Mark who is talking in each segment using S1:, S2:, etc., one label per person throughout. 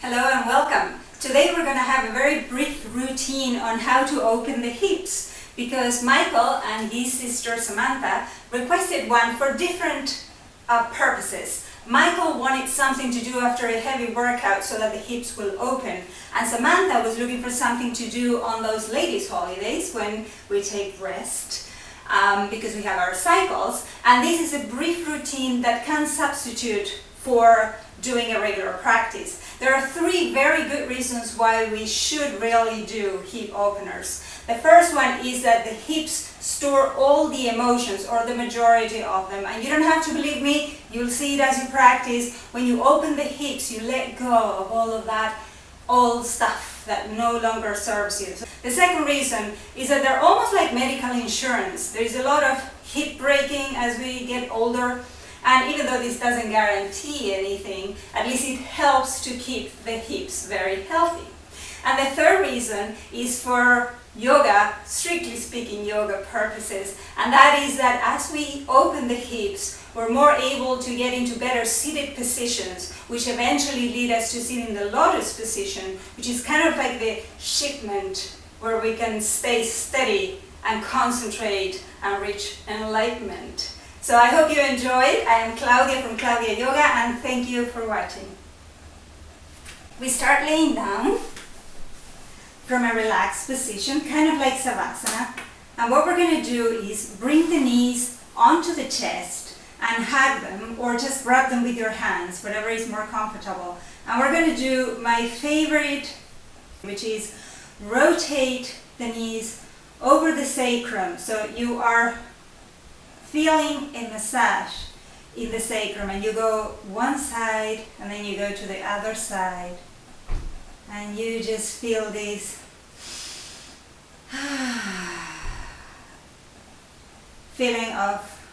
S1: Hello and welcome. Today we're going to have a very brief routine on how to open the hips because Michael and his sister Samantha requested one for different purposes. Michael wanted something to do after a heavy workout so that the hips will open, and Samantha was looking for something to do on those ladies' holidays when we take rest because we have our cycles, and this is a brief routine that can substitute for doing a regular practice. There are three very good reasons why we should really do hip openers. The first one is that the hips store all the emotions, or the majority of them, and you don't have to believe me, you'll see it as you practice. When you open the hips, you let go of all of that old stuff that no longer serves you. The second reason is that they're almost like medical insurance. There's a lot of hip breaking as we get older. And even though this doesn't guarantee anything, at least it helps to keep the hips very healthy. And the third reason is for yoga, strictly speaking yoga purposes, and that is that as we open the hips, we're more able to get into better seated positions, which eventually lead us to sit in the lotus position, which is kind of like the shipment where we can stay steady and concentrate and reach enlightenment. So I hope you enjoyed. I am Claudia from Claudia Yoga, and thank you for watching. We start laying down from a relaxed position, kind of like savasana. And what we're going to do is bring the knees onto the chest and hug them, or just grab them with your hands, whatever is more comfortable. And we're going to do my favorite, which is rotate the knees over the sacrum. So you are feeling a massage in the sacrum, and you go one side and then you go to the other side, and you just feel this feeling of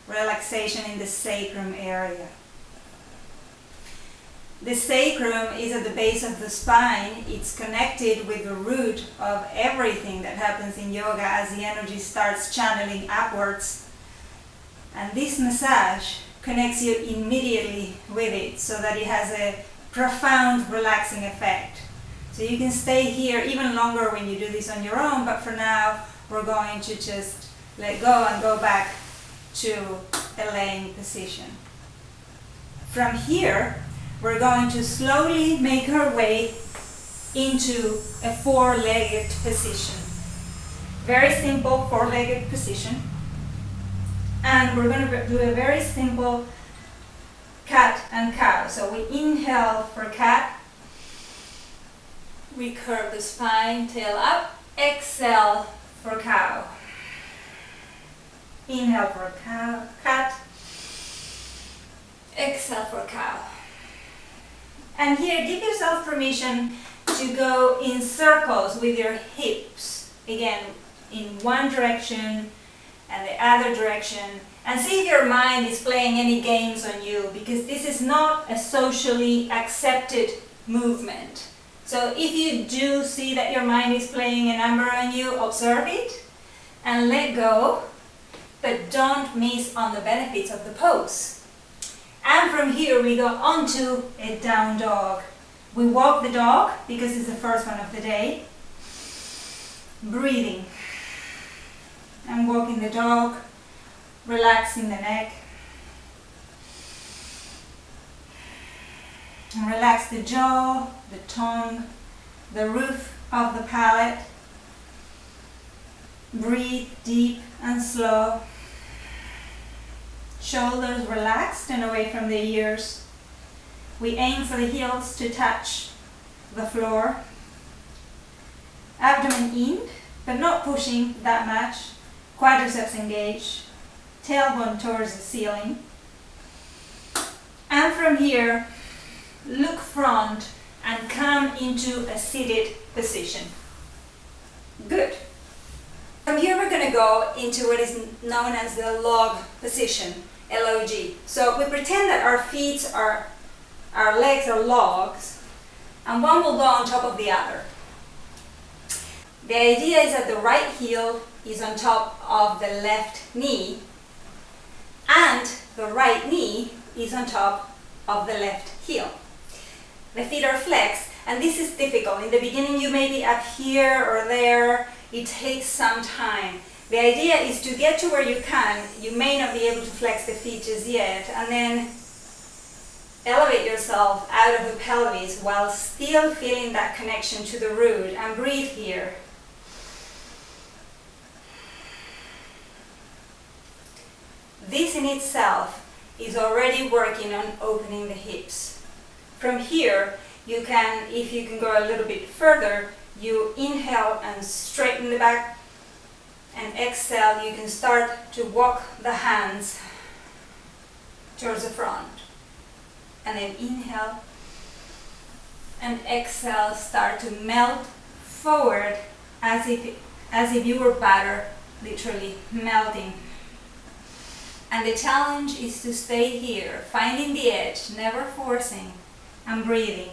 S1: relaxation in the sacrum area. The sacrum is at the base of the spine. It's connected with the root of everything that happens in yoga as the energy starts channeling upwards. And this massage connects you immediately with it so that it has a profound relaxing effect. So you can stay here even longer when you do this on your own, but for now we're going to just let go and go back to a laying position. From here, we're going to slowly make our way into a four-legged position. Very simple four-legged position. And we're going to do a very simple cat and cow. So we inhale for cat. We curve the spine, tail up. Exhale for cow. Inhale for cow, cat. Exhale for cow. And here, give yourself permission to go in circles with your hips. Again, in one direction and the other direction. And see if your mind is playing any games on you, because this is not a socially accepted movement. So if you do see that your mind is playing a number on you, observe it and let go, but don't miss on the benefits of the pose. And from here we go onto a down dog. We walk the dog because it's the first one of the day. Breathing. And walking the dog, relaxing the neck. And relax the jaw, the tongue, the roof of the palate. Breathe deep and slow. Shoulders relaxed and away from the ears. We aim for the heels to touch the floor. Abdomen in, but not pushing that much. Quadriceps engaged. Tailbone towards the ceiling. And from here, look front and come into a seated position. Good. From here we're going to go into what is known as the log position. L-O-G. So we pretend that our feet are, our legs are logs, and one will go on top of the other. The idea is that the right heel is on top of the left knee, and the right knee is on top of the left heel. the feet are flexed, and this is difficult. In the beginning you may be up here or there. It takes some time. The idea is to get to where you can. You may not be able to flex the feet just yet, and then elevate yourself out of the pelvis while still feeling that connection to the root, and breathe here. This in itself is already working on opening the hips. From here, you can, if you can go a little bit further, you inhale and straighten the back, and exhale, you can start to walk the hands towards the front. And then inhale and exhale, start to melt forward as if you were butter, literally melting. And the challenge is to stay here, finding the edge, never forcing, and breathing.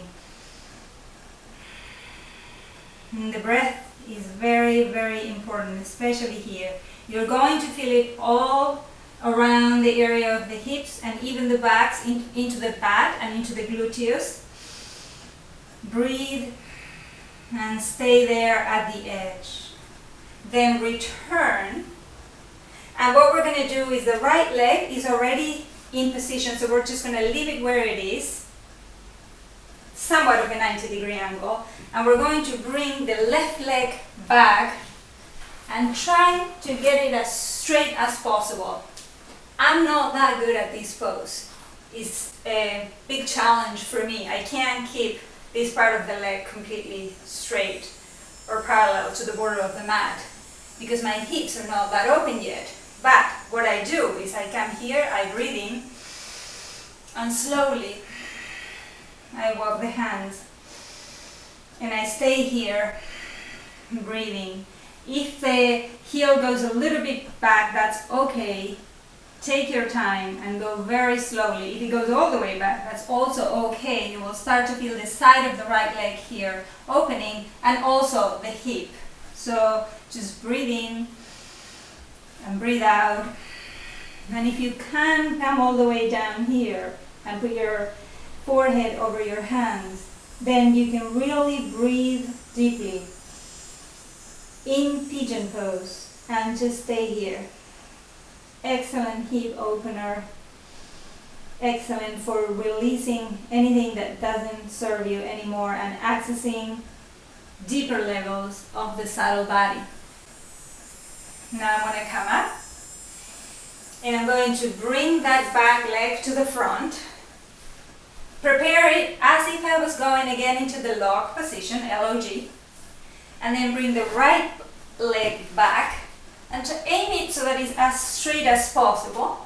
S1: And the breath is very, very important, especially here. You're going to feel it all around the area of the hips and even the backs, into the back and into the gluteus. Breathe and stay there at the edge. Then return. And what we're going to do is the right leg is already in position, so we're just going to leave it where it is, somewhat of a 90-degree angle, and we're going to bring the left leg back and try to get it as straight as possible. I'm not that good at this pose. It's a big challenge for me. I can't keep this part of the leg completely straight or parallel to the border of the mat because my hips are not that open yet. But what I do is I come here, I breathe in, and slowly I walk the hands. And I stay here, breathing. If the heel goes a little bit back, that's okay. Take your time and go very slowly. If it goes all the way back, that's also okay. You will start to feel the side of the right leg here opening, and also the hip. So just breathe in and breathe out. And if you can, come all the way down here and put your forehead over your hands. Then you can really breathe deeply in pigeon pose and just stay here. Excellent hip opener. Excellent for releasing anything that doesn't serve you anymore and accessing deeper levels of the subtle body. Now I'm going to come up and I'm going to bring that back leg to the front. Prepare it as if I was going again into the log position, L-O-G. And then bring the right leg back and to aim it so that it's as straight as possible.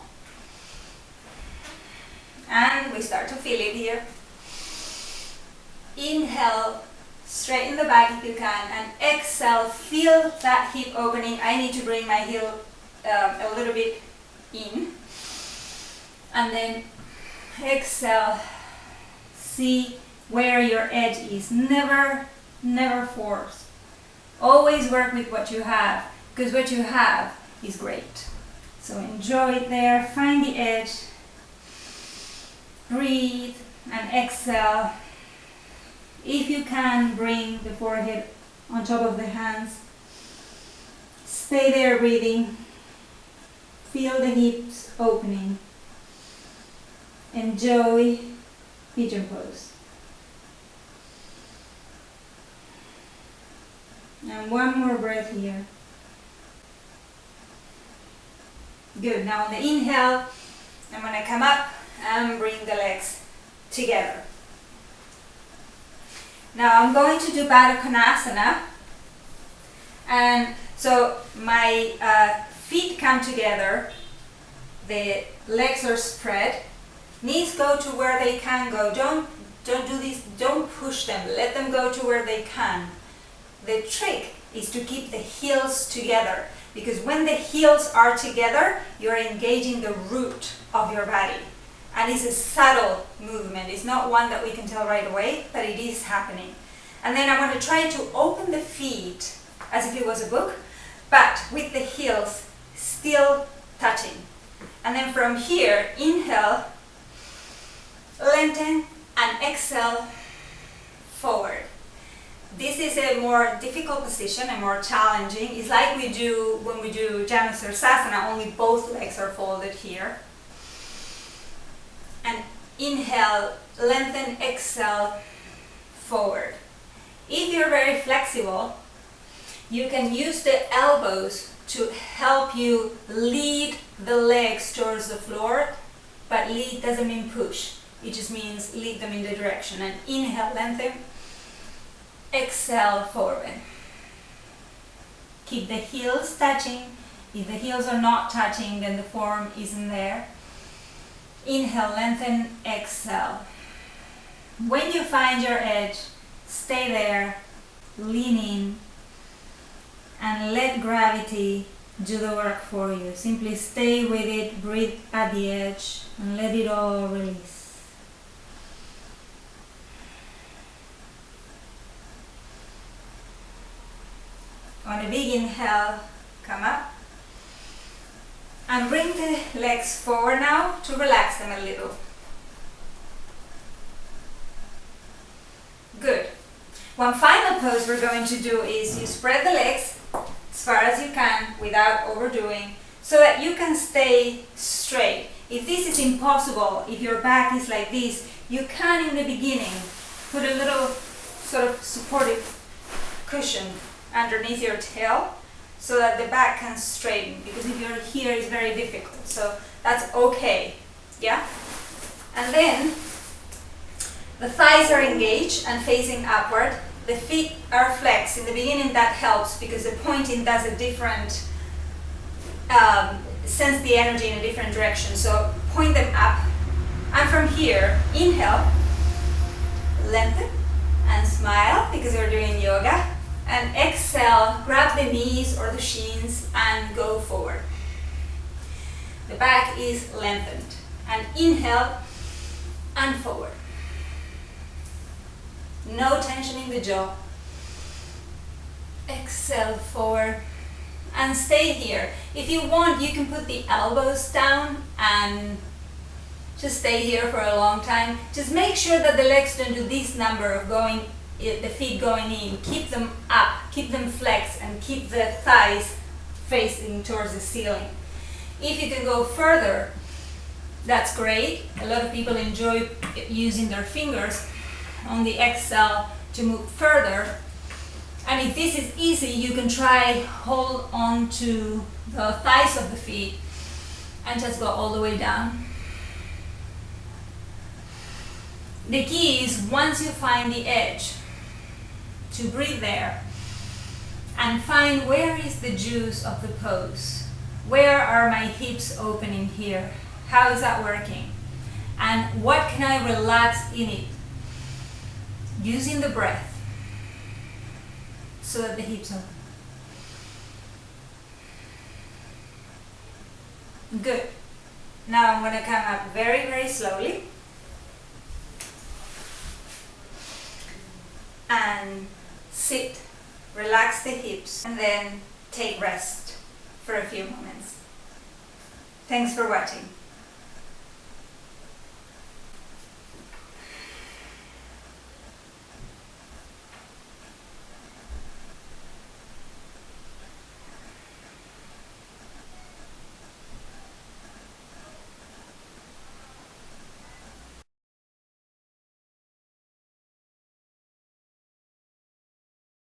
S1: And we start to feel it here. Inhale, straighten the back if you can, and exhale, feel that hip opening. I need to bring my heel a little bit in. And then exhale, see where your edge is. Never force. Always work with what you have, because what you have is great. So enjoy it there, find the edge, breathe and exhale. If you can, bring the forehead on top of the hands. Stay there breathing. Feel the hips opening. Enjoy pigeon pose. And one more breath here. Good. Now on the inhale, I'm going to come up and bring the legs together. Now I'm going to do Baddha Konasana. And so my feet come together, the legs are spread, knees go to where they can go. Don't do this, don't push them, let them go to where they can. The trick is to keep the heels together, because when the heels are together, you're engaging the root of your body. And it's a subtle movement. It's not one that we can tell right away, but it is happening. And then I want to try to open the feet as if it was a book, but with the heels still touching. And then from here, inhale, lengthen, and exhale, forward. This is a more difficult position, a more challenging. It's like we do when we do Janusarasana, only both legs are folded here. And inhale, lengthen, exhale, forward. If you're very flexible, you can use the elbows to help you lead the legs towards the floor, but lead doesn't mean push. It just means lead them in the direction. And inhale, lengthen, exhale, forward. Keep the heels touching. If the heels are not touching, then the form isn't there. Inhale, lengthen, exhale. When you find your edge, stay there, lean in, and let gravity do the work for you. Simply stay with it, breathe at the edge, and let it all release. On a big inhale, come up. And bring the legs forward now to relax them a little. Good. One final pose we're going to do is you spread the legs as far as you can without overdoing, so that you can stay straight. If this is impossible, if your back is like this, you can in the beginning put a little sort of supportive cushion underneath your tail so that the back can straighten, because if you're here it's very difficult, so that's okay, yeah? And then the thighs are engaged and facing upward, the feet are flexed. In the beginning that helps because the pointing does a different, sends the energy in a different direction, so point them up, and from here, inhale, lengthen and smile because we're doing yoga. And exhale, grab the knees or the shins and go forward. The back is lengthened. And inhale and forward. No tension in the jaw. Exhale, forward. And stay here. If you want, you can put the elbows down and just stay here for a long time. Just make sure that the legs don't do this number of going, the feet going in. Keep them up, keep them flexed, and keep the thighs facing towards the ceiling. If you can go further, that's great. A lot of people enjoy using their fingers on the exhale to move further. And if this is easy, you can try hold on to the thighs of the feet and just go all the way down. The key is once you find the edge, to breathe there and find where is the juice of the pose. Where are my hips opening here? How is that working? And what can I relax in it? Using the breath so that the hips open. Good. Now I'm going to come up very, very slowly. And sit, relax the hips, and then take rest for a few moments. Thanks for watching.